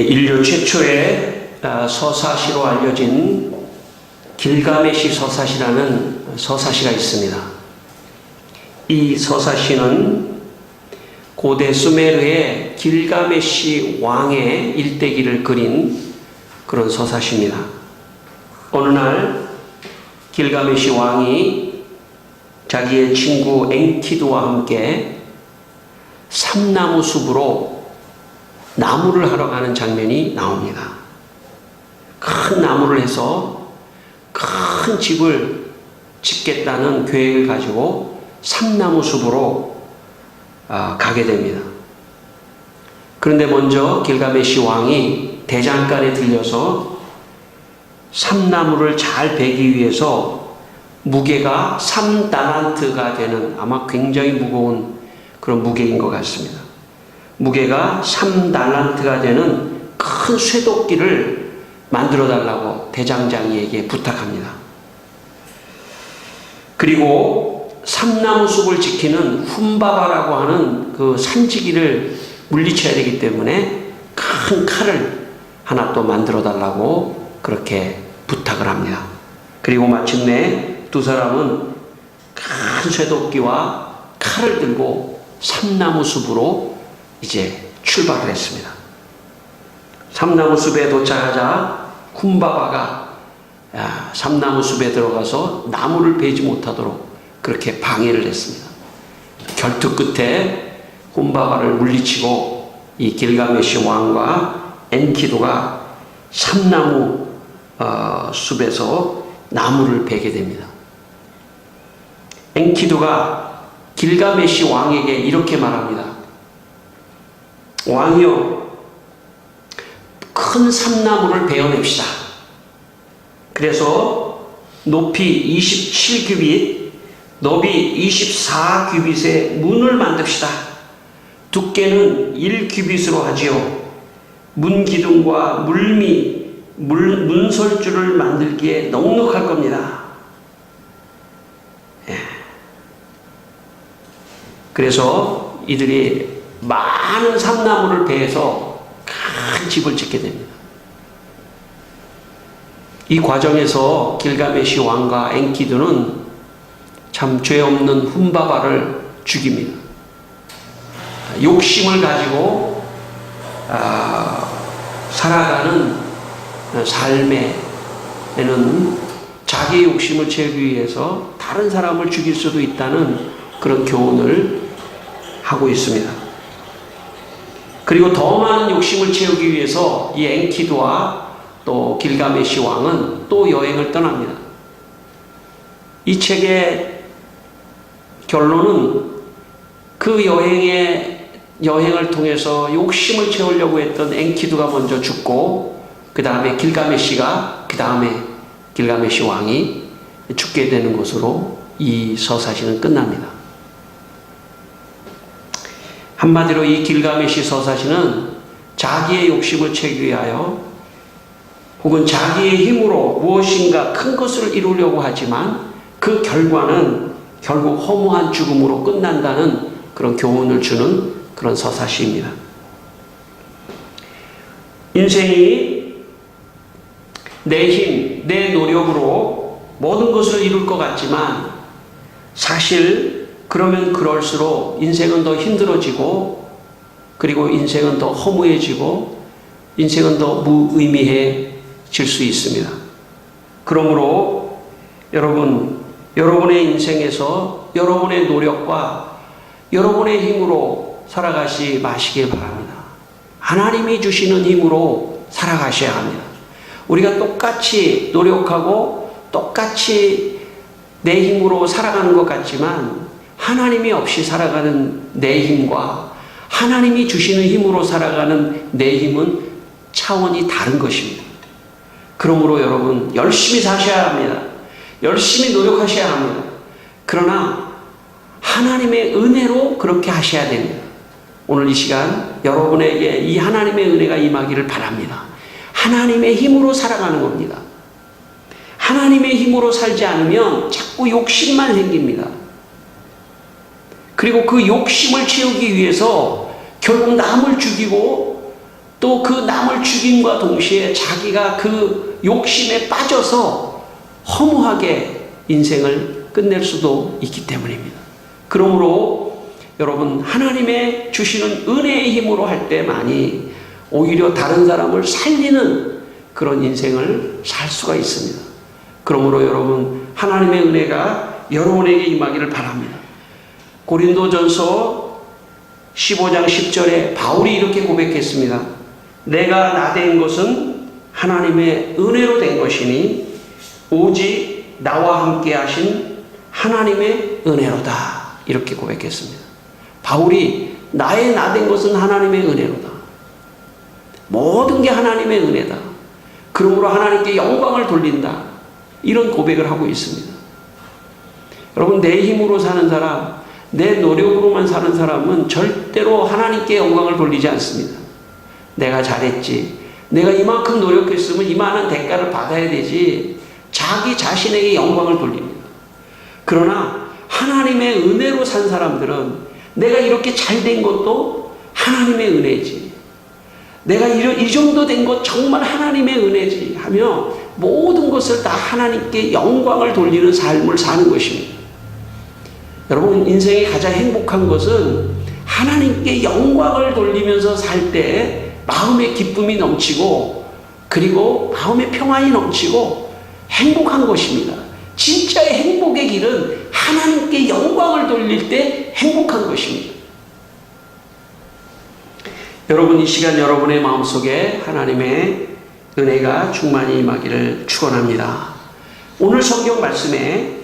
인류 최초의 서사시로 알려진 길가메시 서사시라는 서사시가 있습니다. 이 서사시는 고대 수메르의 길가메시 왕의 일대기를 그린 그런 서사시입니다. 어느 날 길가메시 왕이 자기의 친구 엔키두와 함께 삼나무 숲으로 나무를 하러 가는 장면이 나옵니다. 큰 나무를 해서 큰 집을 짓겠다는 계획을 가지고 삼나무 숲으로 가게 됩니다. 그런데 먼저 길가메시 왕이 대장간에 들려서 삼나무를 잘 베기 위해서 무게가 3달란트가 되는, 아마 굉장히 무거운 그런 무게인 것 같습니다. 무게가 3달란트가 되는 큰 쇠도끼를 만들어 달라고 대장장이에게 부탁합니다. 그리고 삼나무 숲을 지키는 훔바바라고 하는 그 산지기를 물리쳐야 되기 때문에 큰 칼을 하나 또 만들어 달라고 그렇게 부탁을 합니다. 그리고 마침내 두 사람은 큰 쇠도끼와 칼을 들고 삼나무 숲으로 이제 출발을 했습니다. 삼나무 숲에 도착하자 훔바바가 삼나무 숲에 들어가서 나무를 베지 못하도록 그렇게 방해를 했습니다. 결투 끝에 훔바바를 물리치고 이 길가메시 왕과 엔키두가 삼나무 숲에서 나무를 베게 됩니다. 엔키두가 길가메시 왕에게 이렇게 말합니다. 왕이여, 큰 삼나무를 베어냅시다. 그래서 높이 27규빗, 너비 24규빗의 문을 만듭시다. 두께는 1규빗으로 하지요. 문 기둥과 물미, 문설주를 만들기에 넉넉할 겁니다. 그래서 이들이 많은 삼나무를 베어서 큰 집을 짓게 됩니다. 이 과정에서 길가메시 왕과 엔키두는 참 죄 없는 훔바바를 죽입니다. 욕심을 가지고 살아가는 삶에는 자기의 욕심을 채우기 위해서 다른 사람을 죽일 수도 있다는 그런 교훈을 하고 있습니다. 그리고 더 많은 욕심을 채우기 위해서 이 엔키두와 또 길가메시 왕은 또 여행을 떠납니다. 이 책의 결론은 그 여행을 통해서 욕심을 채우려고 했던 엔키두가 먼저 죽고 그 다음에 길가메시 왕이 죽게 되는 것으로 이 서사시는 끝납니다. 한마디로 이 길가메시 서사시는 자기의 욕심을 채우기 위하여 혹은 자기의 힘으로 무엇인가 큰 것을 이루려고 하지만 그 결과는 결국 허무한 죽음으로 끝난다는 그런 교훈을 주는 그런 서사시입니다. 인생이 내 힘, 내 노력으로 모든 것을 이룰 것 같지만 사실 그러면 그럴수록 인생은 더 힘들어지고 그리고 인생은 더 허무해지고 인생은 더 무의미해질 수 있습니다. 그러므로 여러분의 인생에서 여러분의 노력과 여러분의 힘으로 살아가시 마시길 바랍니다. 하나님이 주시는 힘으로 살아가셔야 합니다. 우리가 똑같이 노력하고 똑같이 내 힘으로 살아가는 것 같지만 하나님이 없이 살아가는 내 힘과 하나님이 주시는 힘으로 살아가는 내 힘은 차원이 다른 것입니다. 그러므로 여러분 열심히 사셔야 합니다. 열심히 노력하셔야 합니다. 그러나 하나님의 은혜로 그렇게 하셔야 됩니다. 오늘 이 시간 여러분에게 이 하나님의 은혜가 임하기를 바랍니다. 하나님의 힘으로 살아가는 겁니다. 하나님의 힘으로 살지 않으면 자꾸 욕심만 생깁니다. 그리고 그 욕심을 채우기 위해서 결국 남을 죽이고 또 그 남을 죽임과 동시에 자기가 그 욕심에 빠져서 허무하게 인생을 끝낼 수도 있기 때문입니다. 그러므로 여러분, 하나님의 주시는 은혜의 힘으로 할 때만이 오히려 다른 사람을 살리는 그런 인생을 살 수가 있습니다. 그러므로 여러분, 하나님의 은혜가 여러분에게 임하기를 바랍니다. 고린도전서 15장 10절에 바울이 이렇게 고백했습니다. 내가 나된 것은 하나님의 은혜로 된 것이니 오직 나와 함께 하신 하나님의 은혜로다. 이렇게 고백했습니다. 바울이 나의 나된 것은 하나님의 은혜로다. 모든 게 하나님의 은혜다. 그러므로 하나님께 영광을 돌린다. 이런 고백을 하고 있습니다. 여러분, 내 힘으로 사는 사람, 내 노력으로만 사는 사람은 절대로 하나님께 영광을 돌리지 않습니다. 내가 잘했지, 내가 이만큼 노력했으면 이만한 대가를 받아야 되지, 자기 자신에게 영광을 돌립니다. 그러나 하나님의 은혜로 산 사람들은 내가 이렇게 잘된 것도 하나님의 은혜지, 내가 이 정도 된 것 정말 하나님의 은혜지 하며 모든 것을 다 하나님께 영광을 돌리는 삶을 사는 것입니다. 여러분, 인생의 가장 행복한 것은 하나님께 영광을 돌리면서 살 때 마음의 기쁨이 넘치고, 그리고 마음의 평안이 넘치고 행복한 것입니다. 진짜의 행복의 길은 하나님께 영광을 돌릴 때 행복한 것입니다. 여러분, 이 시간 여러분의 마음속에 하나님의 은혜가 충만히 임하기를 축원합니다. 오늘 성경 말씀에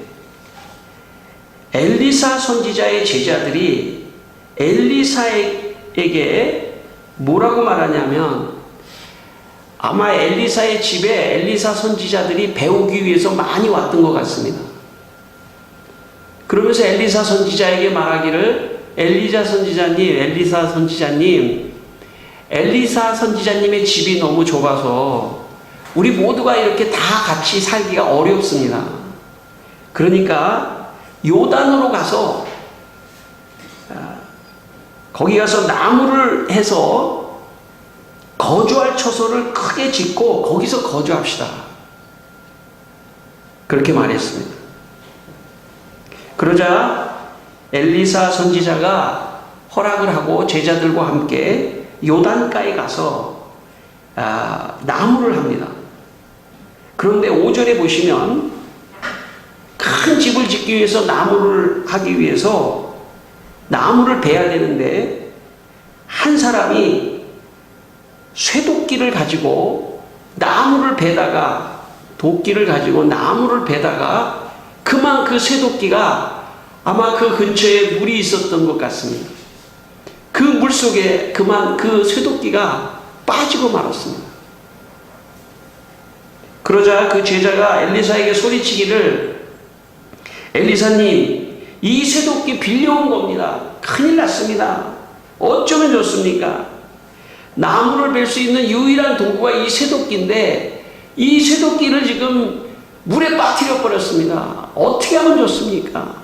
엘리사 선지자의 제자들이 엘리사에게 뭐라고 말하냐면, 아마 엘리사의 집에 엘리사 선지자들이 배우기 위해서 많이 왔던 것 같습니다. 그러면서 엘리사 선지자에게 말하기를, 엘리사 선지자님의 집이 너무 좁아서 우리 모두가 이렇게 다 같이 살기가 어렵습니다. 그러니까 요단으로 가서 거기 가서 나무를 해서 거주할 처소를 크게 짓고 거기서 거주합시다. 그렇게 말했습니다. 그러자 엘리사 선지자가 허락을 하고 제자들과 함께 요단가에 가서 나무를 합니다. 그런데 5절에 보시면 큰 집을 짓기 위해서 나무를 하기 위해서 나무를 베야 되는데, 한 사람이 쇠도끼를 가지고 나무를 베다가, 도끼를 가지고 나무를 베다가 그만 그 쇠도끼가 아마 그 근처에 물이 있었던 것 같습니다. 그 물 속에 그만 그 쇠도끼가 빠지고 말았습니다. 그러자 그 제자가 엘리사에게 소리치기를, 엘리사님, 이 쇠도끼 빌려온 겁니다. 큰일 났습니다. 어쩌면 좋습니까? 나무를 벨 수 있는 유일한 도구가 이 쇠도끼인데 이 쇠도끼를 지금 물에 빠뜨려 버렸습니다. 어떻게 하면 좋습니까?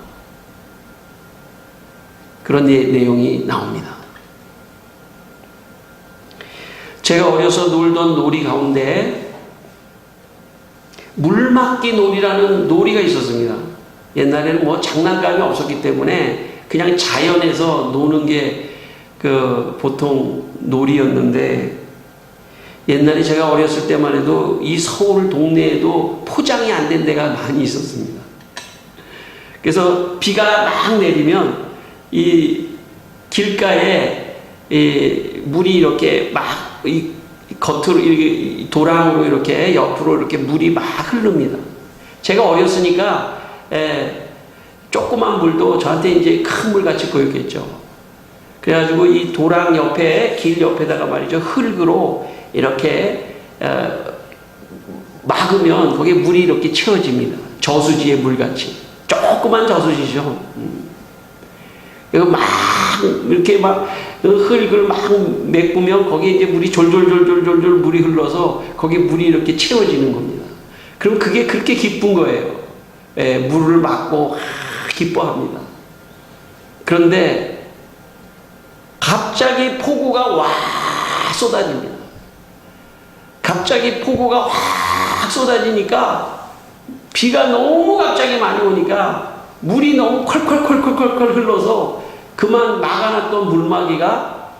그런 내용이 나옵니다. 제가 어려서 놀던 놀이 가운데 물막기 놀이라는 놀이가 있었습니다. 옛날에는 뭐 장난감이 없었기 때문에 그냥 자연에서 노는 게 보통 놀이였는데, 옛날에 제가 어렸을 때만 해도 이 서울 동네에도 포장이 안 된 데가 많이 있었습니다. 그래서 비가 막 내리면 이 길가에 물이 이렇게 막 겉으로 도랑으로 이렇게 옆으로 이렇게 물이 막 흐릅니다. 제가 어렸으니까 조그만 물도 저한테 이제 큰 물같이 보였겠죠. 그래가지고 이 도랑 옆에, 길 옆에다가 말이죠, 흙으로 이렇게 막으면 거기에 물이 이렇게 채워집니다. 저수지의 물같이. 조그만 저수지죠. 이거 막 이렇게 막 흙을 막 메꾸면 거기에 이제 물이 졸졸졸졸졸 물이 흘러서 거기에 물이 이렇게 채워지는 겁니다. 그럼 그게 그렇게 기쁜 거예요. 물을 막고 기뻐합니다. 그런데 갑자기 폭우가 와 쏟아집니다. 갑자기 폭우가 확 쏟아지니까 비가 너무 갑자기 많이 오니까 물이 너무 콸콸콸콸콸 흘러서 그만 막아놨던 물막이가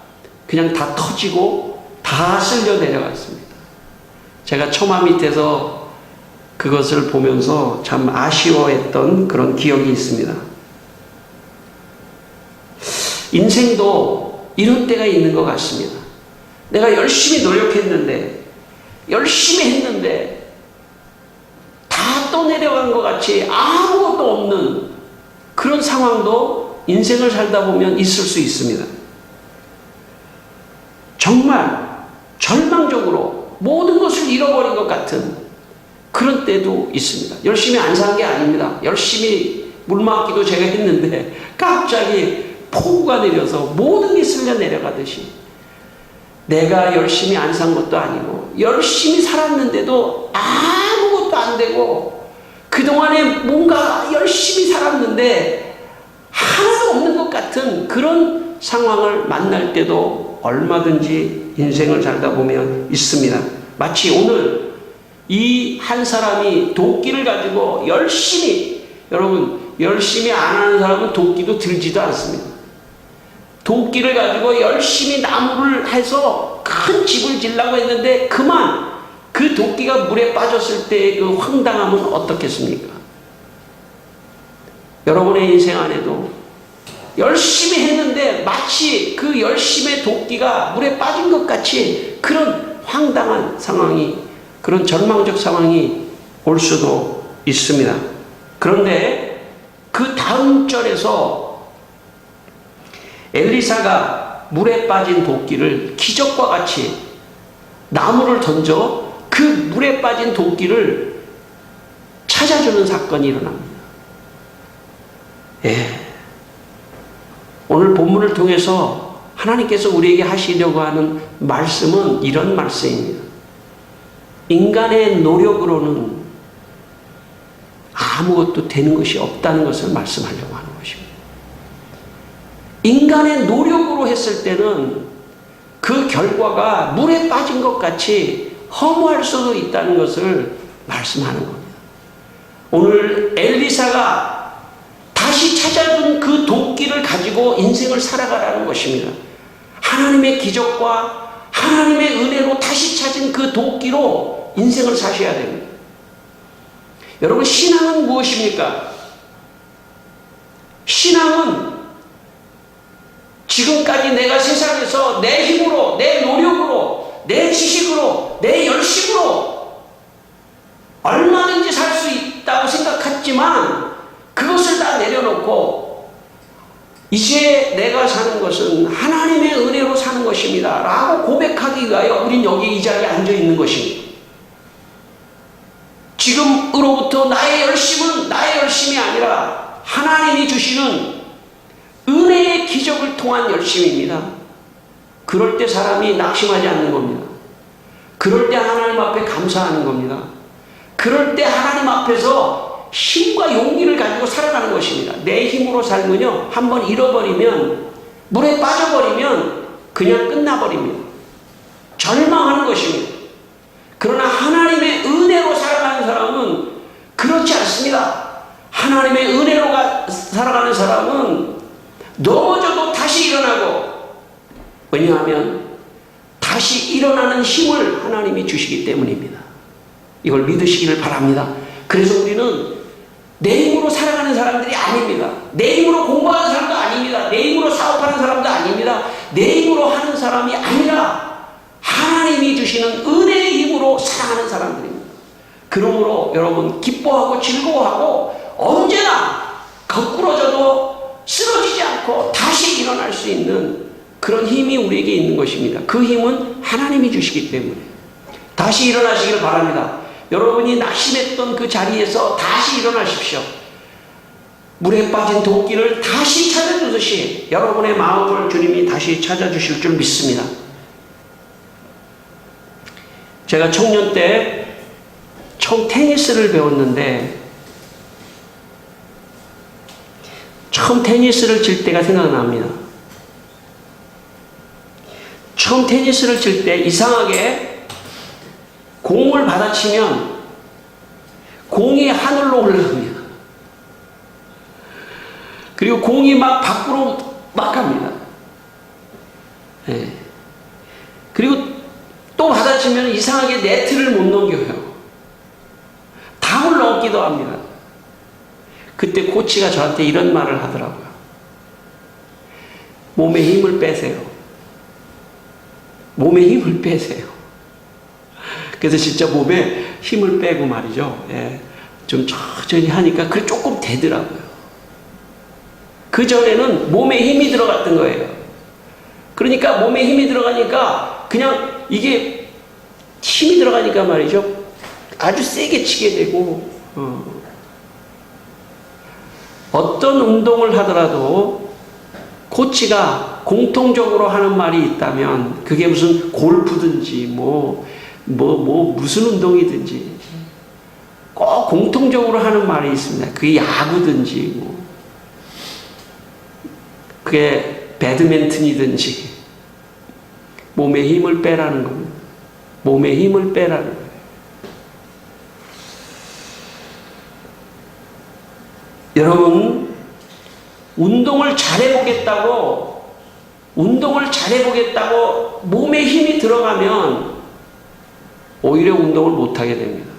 그냥 다 터지고 다 쓸려 내려갔습니다. 제가 처마 밑에서 그것을 보면서 참 아쉬워했던 그런 기억이 있습니다. 인생도 이런 때가 있는 것 같습니다. 내가 열심히 노력했는데, 열심히 했는데 다 떠내려간 것 같이 아무것도 없는 그런 상황도 인생을 살다 보면 있을 수 있습니다. 정말 절망적으로 모든 것을 잃어버린 것 같은 그런 때도 있습니다. 열심히 안 산 게 아닙니다. 열심히 물막기도 제가 했는데 갑자기 폭우가 내려서 모든 게 쓸려 내려가듯이 내가 열심히 안 산 것도 아니고 열심히 살았는데도 아무것도 안 되고 그동안에 뭔가 열심히 살았는데 하나도 없는 것 같은 그런 상황을 만날 때도 얼마든지 인생을 살다 보면 있습니다. 마치 오늘 이 한 사람이 도끼를 가지고 열심히, 여러분 열심히 안 하는 사람은 도끼도 들지도 않습니다. 도끼를 가지고 열심히 나무를 해서 큰 집을 지으려고 했는데 그만 그 도끼가 물에 빠졌을 때의 그 황당함은 어떻겠습니까? 여러분의 인생 안에도 열심히 했는데 마치 그 열심의 도끼가 물에 빠진 것 같이 그런 황당한 상황이, 그런 절망적 상황이 올 수도 있습니다. 그런데 그 다음 절에서 엘리사가 물에 빠진 도끼를 기적과 같이 나무를 던져 그 물에 빠진 도끼를 찾아주는 사건이 일어납니다. 오늘 본문을 통해서 하나님께서 우리에게 하시려고 하는 말씀은 이런 말씀입니다. 인간의 노력으로는 아무것도 되는 것이 없다는 것을 말씀하려고 하는 것입니다. 인간의 노력으로 했을 때는 그 결과가 물에 빠진 것 같이 허무할 수도 있다는 것을 말씀하는 겁니다. 오늘 엘리사가 다시 찾아준 그 도끼를 가지고 인생을 살아가라는 것입니다. 하나님의 기적과 하나님의 은혜로 다시 찾은 그 도끼로 인생을 사셔야 됩니다. 여러분, 신앙은 무엇입니까? 신앙은 지금까지 내가 세상에서 내 힘으로, 내 노력으로, 내 지식으로, 내 열심으로 얼마든지 살 수 있다고 생각했지만 그것을 다 내려놓고 이제 내가 사는 것은 하나님의 은혜로 사는 것입니다 라고 고백하기 위하여 우린 여기 이 자리에 앉아 있는 것입니다. 지금으로부터 나의 열심은 나의 열심이 아니라 하나님이 주시는 은혜의 기적을 통한 열심입니다. 그럴 때 사람이 낙심하지 않는 겁니다. 그럴 때 하나님 앞에 감사하는 겁니다. 그럴 때 하나님 앞에서 힘과 용기를 가지고 살아가는 것입니다. 내 힘으로 살면요, 한번 잃어버리면, 물에 빠져버리면 그냥 끝나버립니다. 절망하는 것입니다. 그러나 하나님의 은혜로 살아가는 사람은 그렇지 않습니다. 하나님의 은혜로 살아가는 사람은 넘어져도 다시 일어나고, 왜냐하면 다시 일어나는 힘을 하나님이 주시기 때문입니다. 이걸 믿으시기를 바랍니다. 그래서 우리는 내 힘으로 살아가는 사람들이 아닙니다. 내 힘으로 공부하는 사람도 아닙니다. 내 힘으로 사업하는 사람도 아닙니다. 내 힘으로 하는 사람이 아니라 하나님이 주시는 은혜의 힘으로 살아가는 사람들입니다. 그러므로 여러분, 기뻐하고 즐거워하고 언제나 거꾸러져도 쓰러지지 않고 다시 일어날 수 있는 그런 힘이 우리에게 있는 것입니다. 그 힘은 하나님이 주시기 때문에 다시 일어나시기를 바랍니다. 여러분이 낙심했던 그 자리에서 다시 일어나십시오. 물에 빠진 도끼를 다시 찾아주듯이 여러분의 마음을 주님이 다시 찾아주실 줄 믿습니다. 제가 청년 때 처음 테니스를 배웠는데 처음 테니스를 칠 때가 생각납니다. 처음 테니스를 칠 때 이상하게 공을 받아치면 공이 하늘로 올라갑니다. 그리고 공이 막 밖으로 막 갑니다. 네. 그리고 또 받아치면 이상하게 네트를 못 넘겨요. 담을 넘기도 합니다. 그때 코치가 저한테 이런 말을 하더라고요. 몸에 힘을 빼세요. 몸에 힘을 빼세요. 그래서 진짜 몸에 힘을 빼고 말이죠. 예, 좀 천천히 하니까 그게 조금 되더라고요. 그전에는 몸에 힘이 들어갔던 거예요. 그러니까 몸에 힘이 들어가니까 그냥 이게 힘이 들어가니까 말이죠. 아주 세게 치게 되고 어떤 운동을 하더라도 코치가 공통적으로 하는 말이 있다면 그게 무슨 골프든지 무슨 운동이든지 꼭 공통적으로 하는 말이 있습니다. 그게 야구든지 그게 배드민턴이든지 몸에 힘을 빼라는 겁니다. 몸에 힘을 빼라는 거예요. 여러분, 운동을 잘해보겠다고 몸에 힘이 들어가면 오히려 운동을 못하게 됩니다.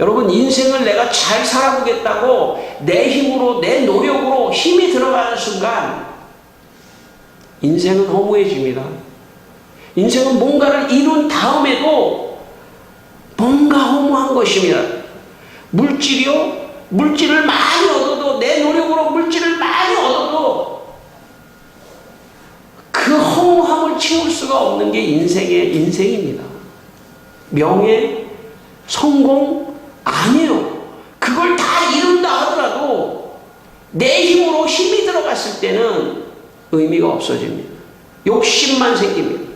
여러분, 인생을 내가 잘 살아보겠다고 내 힘으로, 내 노력으로 힘이 들어가는 순간 인생은 허무해집니다. 인생은 뭔가를 이룬 다음에도 뭔가 허무한 것입니다. 물질을 많이 얻어도, 내 노력으로 물질을 많이 얻어도 그 허무함을 채울 수가 없는 게 인생입니다. 명예, 성공 아니에요. 그걸 다 이룬다 하더라도 내 힘으로 힘이 들어갔을 때는 의미가 없어집니다. 욕심만 생깁니다.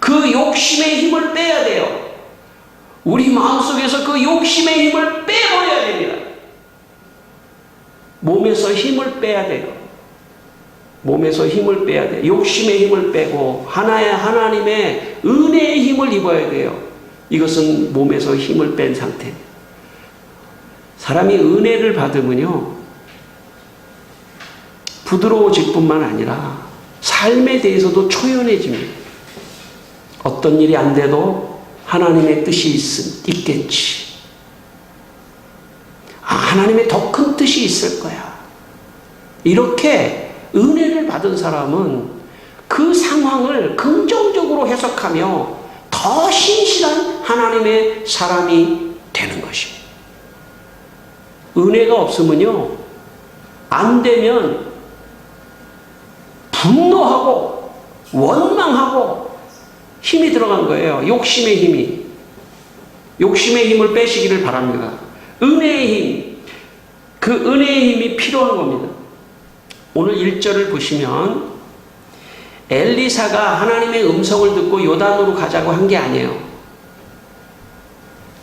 그 욕심의 힘을 빼야 돼요. 우리 마음속에서 그 욕심의 힘을 빼버려야 됩니다. 몸에서 힘을 빼야 돼요. 몸에서 힘을 빼야 돼요. 욕심의 힘을 빼고 하나님의 은혜의 힘을 입어야 돼요. 이것은 몸에서 힘을 뺀 상태입니다. 사람이 은혜를 받으면요, 부드러워질 뿐만 아니라 삶에 대해서도 초연해집니다. 어떤 일이 안 돼도 하나님의 뜻이 있겠지. 하나님의 더 큰 뜻이 있을 거야. 이렇게 은혜를 받은 사람은 그 상황을 긍정적으로 해석하며 더 신실한 하나님의 사람이 되는 것입니다. 은혜가 없으면요, 안 되면 분노하고 원망하고 힘이 들어간 거예요. 욕심의 힘을 빼시기를 바랍니다. 은혜의 힘, 그 은혜의 힘이 필요한 겁니다. 오늘 1절을 보시면 엘리사가 하나님의 음성을 듣고 요단으로 가자고 한 게 아니에요.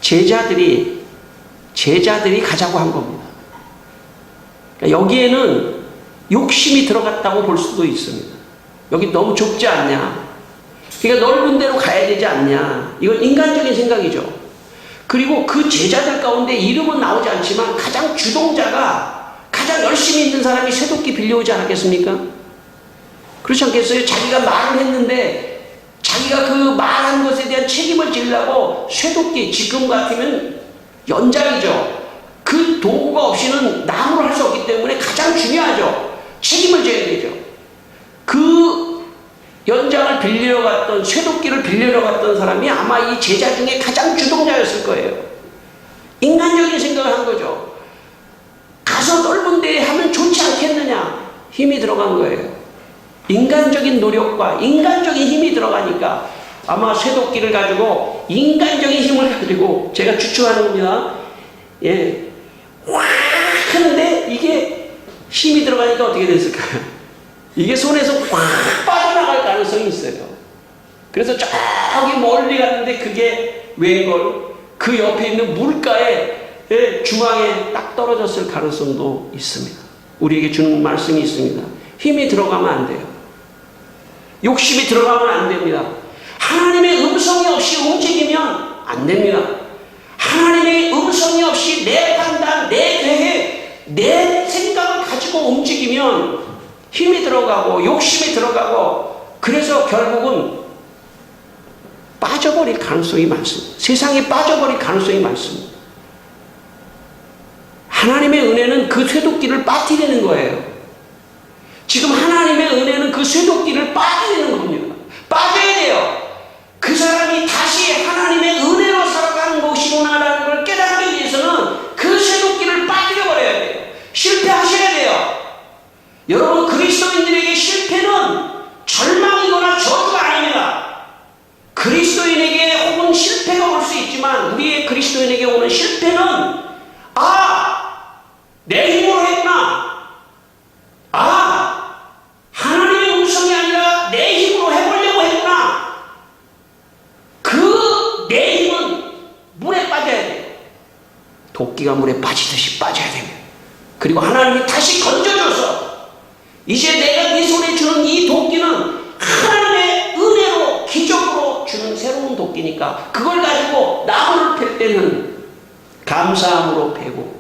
제자들이 가자고 한 겁니다. 그러니까 여기에는 욕심이 들어갔다고 볼 수도 있습니다. 여기 너무 좁지 않냐? 그러니까 넓은 데로 가야 되지 않냐? 이건 인간적인 생각이죠. 그리고 그 제자들 가운데 이름은 나오지 않지만 가장 주동자가, 가장 열심히 있는 사람이 쇠도끼 빌려오지 않았겠습니까? 그렇지 않겠어요? 자기가 말을 했는데 자기가 그 말한 것에 대한 책임을 지려고 쇠도끼, 지금 같으면 연장이죠. 그 도구가 없이는 나무를 할 수 없기 때문에 가장 중요하죠. 책임을 져야 되죠. 그 연장을 빌리러 갔던, 쇠도끼를 빌리러 갔던 사람이 아마 이 제자 중에 가장 주동자였을 거예요. 인간적인 생각을 한 거죠. 가서 넓은 데에 하면 좋지 않겠느냐. 힘이 들어간 거예요. 인간적인 노력과 인간적인 힘이 들어가니까 아마 쇠도끼를 가지고, 인간적인 힘을 가지고, 제가 추측하는 겁니다. 예. 확 하는데 이게 힘이 들어가니까 어떻게 됐을까요? 이게 손에서 확 빠져나갈 가능성이 있어요. 그래서 저기 멀리 갔는데 그게 웬걸 그 옆에 있는 물가에, 중앙에 딱 떨어졌을 가능성도 있습니다. 우리에게 주는 말씀이 있습니다. 힘이 들어가면 안 돼요. 욕심이 들어가면 안 됩니다. 하나님의 음성이 없이 움직이면 안 됩니다. 하나님의 음성이 없이 내 판단, 내 계획, 내 생각을 가지고 움직이면 힘이 들어가고 욕심이 들어가고 그래서 결국은 빠져버릴 가능성이 많습니다. 세상에 빠져버릴 가능성이 많습니다. 하나님의 은혜는 그 쇠도끼를 빠뜨리는 거예요. 지금 하나님의 은혜는 그 쇠도끼를 빠뜨리는 겁니다. 빠져야 돼요. 그 사람이 다시 하나님의 은혜로 살아가는 것이구나라는 걸 깨닫기 위해서는 그 쇠도끼를 빠뜨려버려야 돼요. 실패하셔야 돼요. 여러분, 그리스도인들에게 실패는 절망이거나 저주가 아닙니다. 그리스도인에게 혹은 실패가 올 수 있지만 우리의 그리스도인에게 오는 실패는 내 힘으로 했구나. 하나님의 음성이 아니라 내 힘으로 해보려고 했구나. 내 힘은 물에 빠져야 돼요. 도끼가 물에 빠지듯이 빠져야 됩니다. 그리고 하나님이 다시 건져줘서 이제 내가 네 손에 주는 이 도끼는 하나님의 은혜로 기적으로 주는 새로운 도끼니까 그걸 가지고 나무를 팰 때는 감사함으로 패고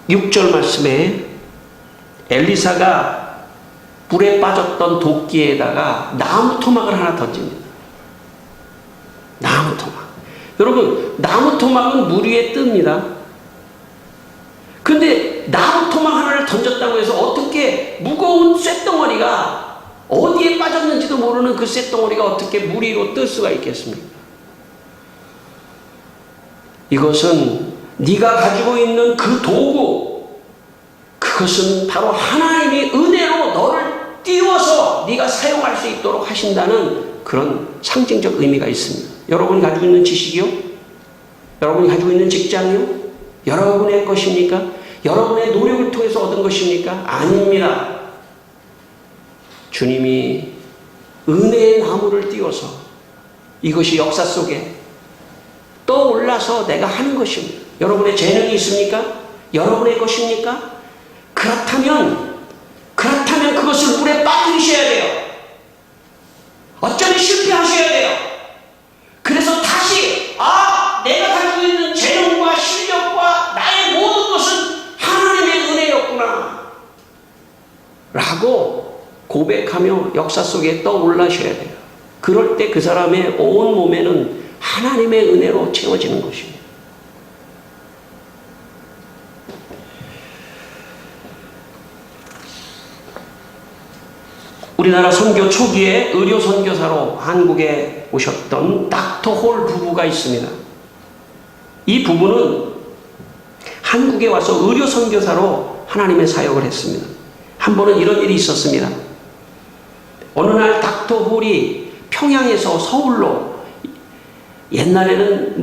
6절 말씀에 엘리사가 물에 빠졌던 도끼에다가 나무 토막을 하나 던집니다. 나무 토막. 여러분, 나무 토막은 물 위에 뜹니다. 근데 나무 토막 하나를 던졌다고 해서 어떻게 무거운 쇳덩어리가 어디에 빠졌는지도 모르는 그 쇳덩어리가 어떻게 물 위로 뜰 수가 있겠습니까? 이것은 네가 가지고 있는 그 도구, 그것은 바로 하나님의 은혜로 너를 띄워서 네가 사용할 수 있도록 하신다는 그런 상징적 의미가 있습니다. 여러분이 가지고 있는 지식이요? 여러분이 가지고 있는 직장이요? 여러분의 것입니까? 여러분의 노력을 통해서 얻은 것입니까? 아닙니다. 주님이 은혜의 나무를 띄워서 이것이 역사 속에 떠올라서 내가 하는 것입니다. 여러분의 재능이 있습니까? 여러분의 것입니까? 그렇다면 그것을 물에 빠뜨리셔야 돼요. 어쩌면 실패하셔야 돼요. 그래서 다시 내가 가지고 있는 재능과 실력과 나의 모든 것은 하나님의 은혜였구나 라고 고백하며 역사 속에 떠올라셔야 돼요. 그럴 때 그 사람의 온 몸에는 하나님의 은혜로 채워지는 것입니다. 우리나라 선교 초기에 의료 선교사로 한국에 오셨던 닥터 홀 부부가 있습니다. 이 부부는 한국에 와서 의료 선교사로 하나님의 사역을 했습니다. 한 번은 이런 일이 있었습니다. 어느 날 닥터 홀이 평양에서 서울로, 옛날에는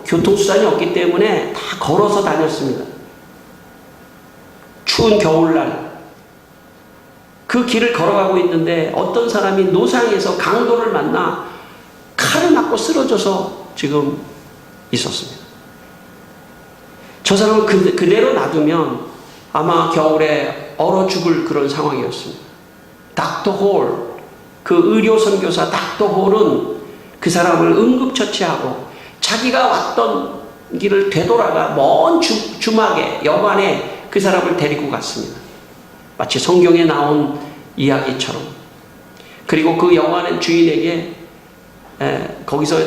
교통수단이 없기 때문에 다 걸어서 다녔습니다. 추운 겨울날 그 길을 걸어가고 있는데 어떤 사람이 노상에서 강도를 만나 칼을 맞고 쓰러져서 지금 있었습니다. 저 사람을 그대로 놔두면 아마 겨울에 얼어 죽을 그런 상황이었습니다. 닥터 홀, 그 의료 선교사 닥터 홀은 그 사람을 응급처치하고 자기가 왔던 길을 되돌아가 먼 주막에, 여관에 그 사람을 데리고 갔습니다. 마치 성경에 나온 이야기처럼. 그리고 그 여관 주인에게 거기서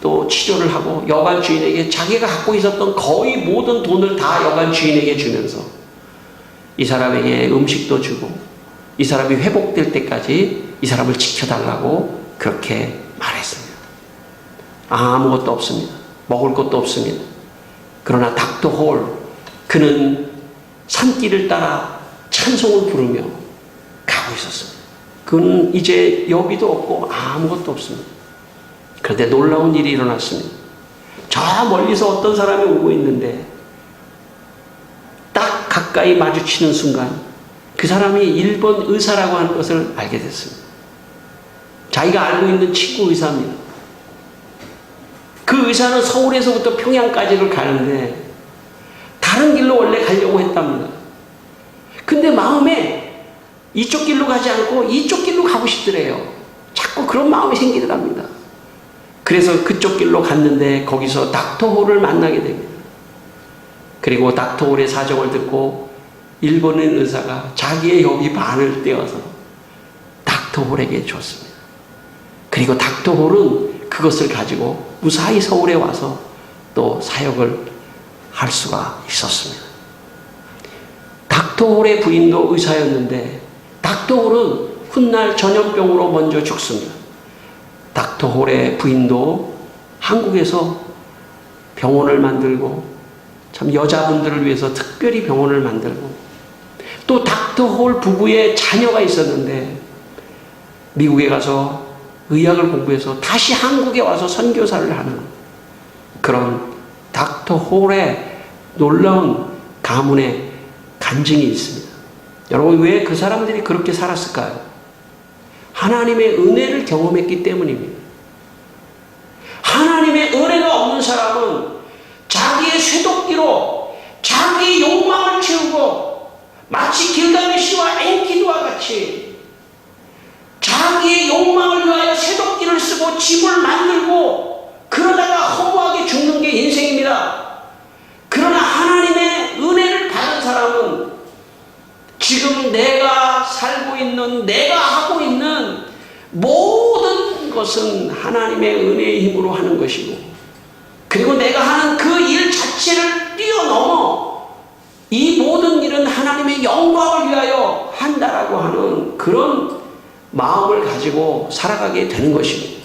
또 치료를 하고 여관 주인에게 자기가 갖고 있었던 거의 모든 돈을 다 여관 주인에게 주면서 이 사람에게 음식도 주고 이 사람이 회복될 때까지 이 사람을 지켜달라고 그렇게 말했습니다. 아무것도 없습니다. 먹을 것도 없습니다. 그러나 닥터 홀, 그는 산길을 따라 찬송을 부르며 가고 있었습니다. 그는 이제 여비도 없고 아무것도 없습니다. 그런데 놀라운 일이 일어났습니다. 저 멀리서 어떤 사람이 오고 있는데 딱 가까이 마주치는 순간 그 사람이 일본 의사라고 하는 것을 알게 됐습니다. 자기가 알고 있는 친구 의사입니다. 그 의사는 서울에서부터 평양까지를 가는데 다른 길로 원래 가려고 했답니다. 근데 마음에 이쪽 길로 가지 않고 이쪽 길로 가고 싶더래요. 자꾸 그런 마음이 생기더랍니다. 그래서 그쪽 길로 갔는데 거기서 닥터 홀을 만나게 됩니다. 그리고 닥터 홀의 사정을 듣고 일본인 의사가 자기의 여비 반을 떼어서 닥터 홀에게 줬습니다. 그리고 닥터 홀은 그것을 가지고 무사히 서울에 와서 또 사역을 할 수가 있었습니다. 닥터 홀의 부인도 의사였는데 닥터 홀은 훗날 전염병으로 먼저 죽습니다. 닥터 홀의 부인도 한국에서 병원을 만들고 참 여자분들을 위해서 특별히 병원을 만들고 또 닥터 홀 부부의 자녀가 있었는데 미국에 가서 의학을 공부해서 다시 한국에 와서 선교사를 하는 그런 닥터 홀의 놀라운 가문의 간증이 있습니다. 여러분, 왜 그 사람들이 그렇게 살았을까요? 하나님의 은혜를 경험했기 때문입니다. 하나님의 은혜가 없는 사람은 자기의 쇠도끼로 자기의 욕망을 채우고 마치 길가메시와 엔키두와 같이 자기의 욕망을 위하여 쇠도끼를 쓰고 집을 만들고 그러다가 허무하게 죽는 게 인생입니다. 그러나 하나님의 은혜를 받은 사람은 지금 내가 살고 있는, 내가 하고 있는 모든 것은 하나님의 은혜의 힘으로 하는 것이고, 그리고 내가 하는 그 일 자체를 뛰어넘어 이 모든 일은 하나님의 영광을 위하여 한다라고 하는 그런 마음을 가지고 살아가게 되는 것입니다.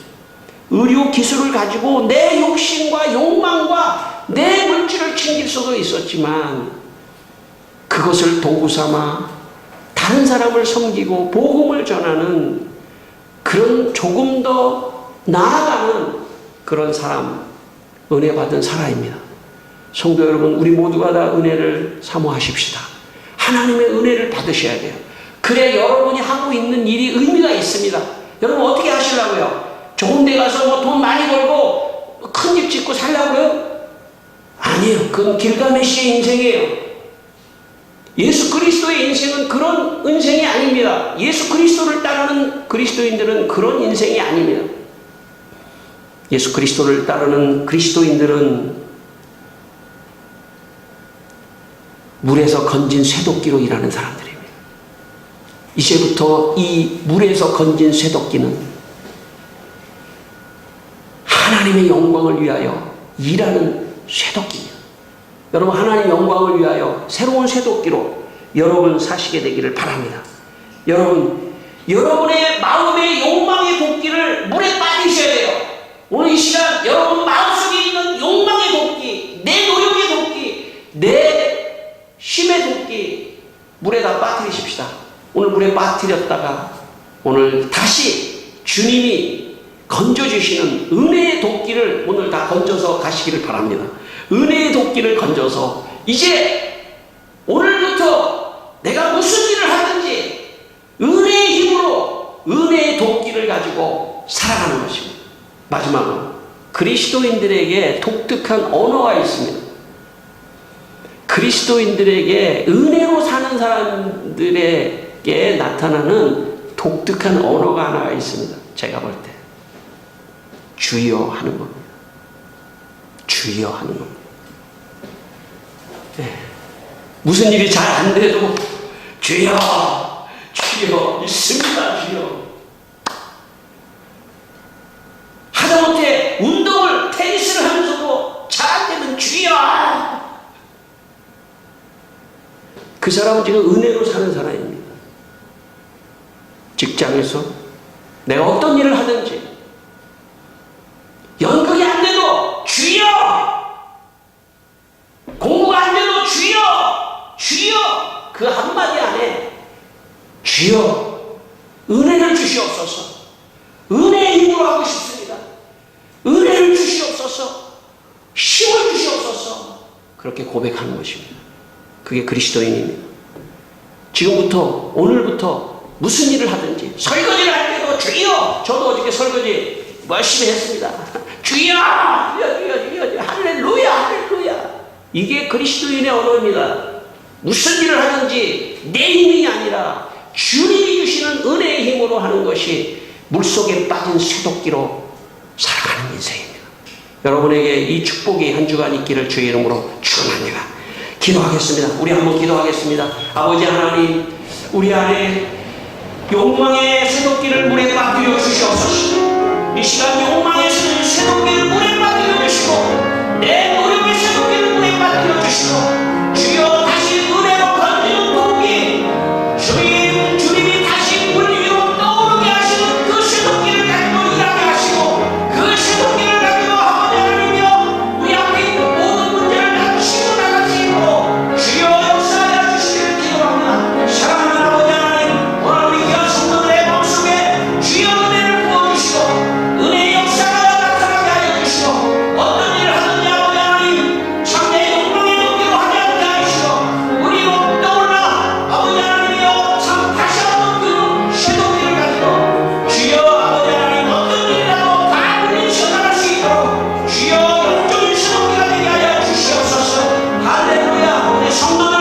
의료 기술을 가지고 내 욕심과 욕망과 내 물질을 챙길 수도 있었지만 그것을 도구 삼아 다른 사람을 섬기고 복음을 전하는 그런 조금 더 나아가는 그런 사람, 은혜 받은 사람입니다. 성도 여러분, 우리 모두가 다 은혜를 사모하십시다. 하나님의 은혜를 받으셔야 돼요. 그래 여러분이 하고 있는 일이 의미가 있습니다. 여러분 어떻게 하시려고요? 좋은 데 가서 뭐 돈 많이 벌고 큰 집 짓고 살려고요? 아니에요. 그건 길가메시의 인생이에요. 예수 그리스도의 인생은 그런 인생이 아닙니다. 예수 그리스도를 따르는 그리스도인들은 그런 인생이 아닙니다. 예수 그리스도를 따르는 그리스도인들은 물에서 건진 쇠도끼로 일하는 사람들입니다. 이제부터 이 물에서 건진 쇠도끼는 하나님의 영광을 위하여 일하는 쇠도끼입니다. 여러분, 하나님의 영광을 위하여 새로운 쇠도끼로 여러분 사시게 되기를 바랍니다. 여러분, 여러분의 마음의 욕망의 도끼를 물에 빠뜨리셔야 돼요. 오늘 이 시간 여러분 마음속에 있는 욕망의 도끼, 내 노력의 도끼, 내 힘의 도끼 물에다 빠뜨리십시다. 오늘 물에 빠뜨렸다가 오늘 다시 주님이 건져주시는 은혜의 도끼를 오늘 다 건져서 가시기를 바랍니다. 은혜의 도끼를 건져서 이제 오늘부터 내가 무슨 일을 하든지 은혜의 힘으로 은혜의 도끼를 가지고 살아가는 것입니다. 마지막으로 그리스도인들에게 독특한 언어가 있습니다. 그리스도인들에게 은혜로 사는 사람들에게 나타나는 독특한 언어가 하나 있습니다. 제가 볼 때 주여 하는 겁니다. 주여 하는 겁니다. 네. 무슨 일이 잘 안 돼도 주여, 주여 있습니다. 주여. 하다못해 운동을 테니스를 하면서도 잘 안 되면 주여. 그 사람은 지금 은혜로 사는 사람입니다. 직장에서 내가 어떤 일을 하든지 연극이 안 돼도 주여, 공부가 안 돼도 주여, 주여, 그 한마디 안에 주여 은혜를 주시옵소서, 은혜의 힘으로 하고 싶습니다, 은혜를 주시옵소서, 힘을 주시옵소서, 그렇게 고백하는 것입니다. 그게 그리스도인입니다. 지금부터 오늘부터 무슨 일을 하든지 설거지를 할 때도 주여, 저도 어저께 설거지 열심히 했습니다. 주여, 주여, 주여, 주여, 할렐루야, 할렐루야. 이게 그리스도인의 언어입니다. 무슨 일을 하든지 내 힘이 아니라 주님이 주시는 은혜의 힘으로 하는 것이 물속에 빠진 새도끼로 살아가는 인생입니다. 여러분에게 이 축복이 한 주간 있기를 주의 이름으로 축원합니다. 기도하겠습니다. 우리 한번 기도하겠습니다. 아버지 하나님, 우리 안에 욕망의 새도끼를 물에 빠뜨려 주시옵소서. 이 시간 욕망의 새도끼를 물에 빠뜨려 주시고 내 노력의 새도끼를 물에 빠뜨려 주시고 주여 다시 은혜로 건지는 도끼 주님이 다시 물 위로 떠오르게 하시는 그 새도끼를 가지고 일하게 하시고 그 새도끼를 가지고 아버지 하나님이여 우리 앞에 있는 모든 문제를 다 치고 나갈 수 있도록 주여 역사하여 주시기를 기도합니다. 사랑하는 아버지 하나님, 오늘 우리 귀한 성도들의 마음속에 주여 은혜를 부어주시고 은혜의 역사가 나타나게 하여 주시고 어떤 일을 하든지 아버지 하나님 참내 욕망의 도끼로 하지 않게 하시고 우리로 떠올라 아버지 하나님이여 참 다시 한번 그 새도끼를 가지고 주여 아버지 하나님 어떤 일이라도 다 물리쳐 나갈 수 있도록 주여 영적인 새도끼가 되게 하여 주시옵소서. 할렐루야. 우리 성도들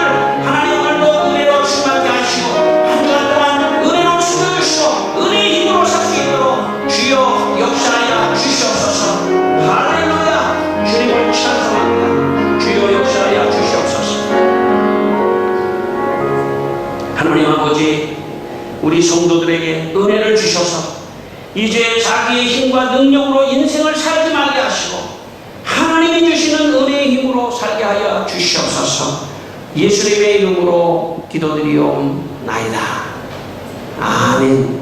하나님 오늘도 은혜로 충만케 하시고 한 주간 동안 은혜로 숨겨주시고 은혜의 힘으로 살 수 있도록 주여 역사하여 주시옵소서. 할렐루야. 주님을 찬송합니다. 주여 역사하여 주시옵소서. 하나님 아버지, 우리 성도들에게 은혜를 주셔서 이제 자기의 힘과 능력으로 인생을 살지 말게 하시고 하나님이 주시는 은혜의 힘으로 살게 하여 주시옵소서. 예수님의 이름으로 기도드리옵나이다. 아멘.